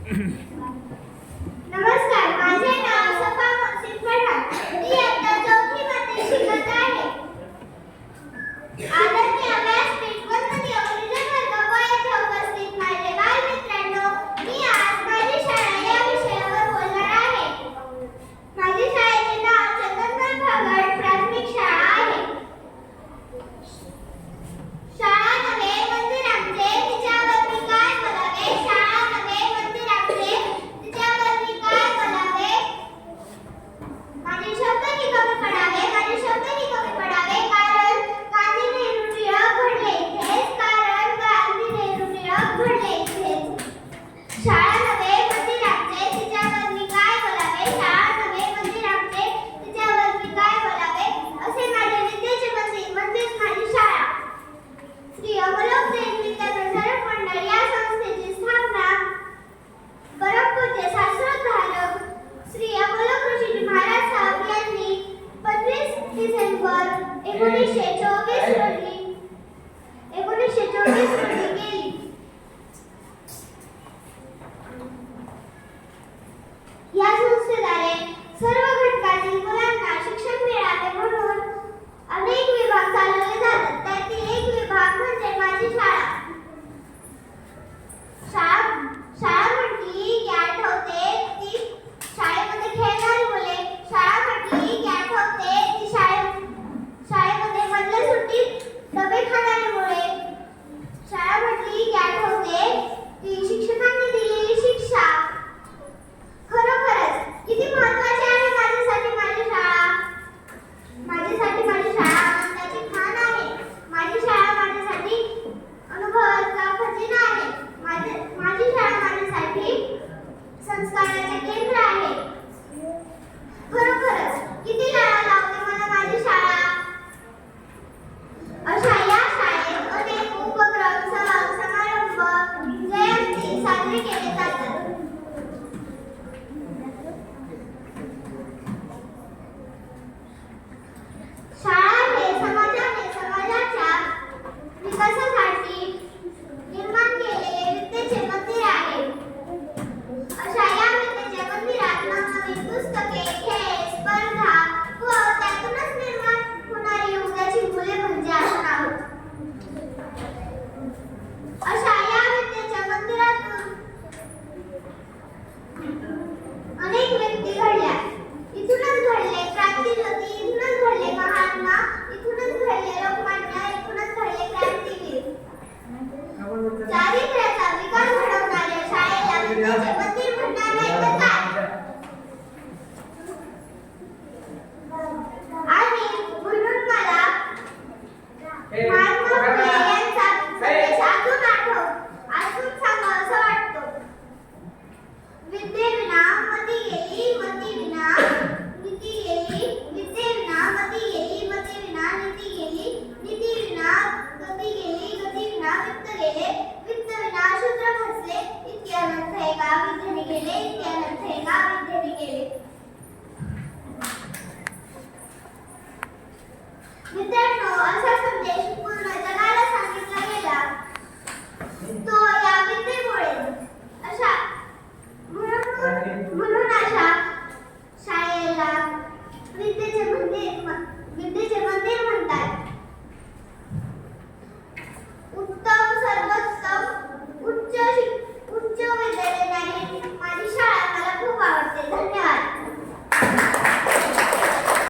नमस्कार, माझे नाव सफा मोहसिन पठाण. मी इयत्ता 4थी मध्ये शिकत आहे. आदरणीय व्यासपीठ, वंदनीय गुरुजन वर्ग व येथे उपस्थित माझे बालमित्रांनो, मी आज माझी शाळा या विषयावर बोलणार आहे. माझी शाळेचे नाव चंदनवन भागड प्राथमिक शाळा आहे. शाळा नव्हे मंदिर आमचे, तिच्यावर मी काय बोलावे. शाळा नव्हे मंदिर आमचे, तिच्यावर मी काय बोलावे. माझे शब्दही कमी पडावे, माझे शब्दही कमी पडावे, कारण गांधी नेहरू टिळक घडले इथेच, कारण गांधी नेहरू टिळक घडले इथेच. शाळा नव्हे मंदिर आमचे, तिच्यावर मी काय बोलावे. शाळा नव्हे मंदिर आमचे, तिच्यावर मी काय बोलावे. असे माझे विद्येचे मंदिर म्हणजेच माझी शाळा. श्री अमोलोक जैन विद्या प्रसारक मंडळ या संस्थेची स्थापना परमपूज्य शास्त्रोद्धारक श्री अमोलोक ऋषीजी महाराज साहेब यांनी 25 डिसेंबर 1924 रोजी केली. या संस्थेद्वारे सर्व घटकातील मुलांना शिक्षण मिळावे म्हणून अनेक विभाग चालवले जातात. त्यातील एक विभाग म्हणजे माझी शाळा. शाळा म्हटली की आठवते ती शाळेमध्ये खेळणारी मुले. शाळा म्हटली की आठवते ती शाळेमध्ये मधल्या सुट्टीत डबे खाणारी मुले. शाळा म्हटली की आठवते ती शिक्षकांनी दिलेली शिक्षा. खरोखरच किती महत्त्वाची आहे माझ्यासाठी माझी शाळा. माझ्यासाठी माझी शाळा आनंदाची खाण आहे. माझी शाळा माझ्यासाठी अनुभवाचा खजिना आहे. माझी शाळा माझ्यासाठी संस्काराचे केंद्र आहे. खरोखरच किती लळा लावते मला माझी शाळा. अशा या शाळेत अनेक उपक्रम, समारंभ, जयंती साजरे केले जातात. शाळा हे समाजाच्या विकासासाठी निर्माण केलेले विद्येचे मंदिर आहे. अशा या विद्येच्या मंदिरात नवनवीन पुस्तके, खेळ, स्पर्धा व त्यातूनच निर्माण होणारी उद्याची मुले म्हणजे आपण आहोत. अशा या विद्येच्या मंदिरातून अनेक व्यक्ती घडल्या. इथूनच घडले क्रांतिज्योती, इथूनच घडले महात्मा, इथूनच घडले लोकमान्य, इथूनच घडले क्रांतीवीर. चारित्र्याचा विकास घडवणाऱ्या शाळेला विद्येचे मंदिर म्हणणार नाही तर काय. आणि म्हणून मला महात्मा फुले यांचा संदेश अजून सांगावासा वाटतो. विद्येविना मती गेली, मतीविना नीती गेली. विद्येविना मती गेली, मतीविना नीती गेली. नीतीविना गती गेली, गतीविना वित्त गेले. वित्तविना शूद्र फसले. इतके अनर्थ एका विद्येने गेले, इतके अनर्थ एका विद्येने गेले. विद्यार्थ्यांनो, असा संदेश पूर्ण जगाला सांगितला गेला. तो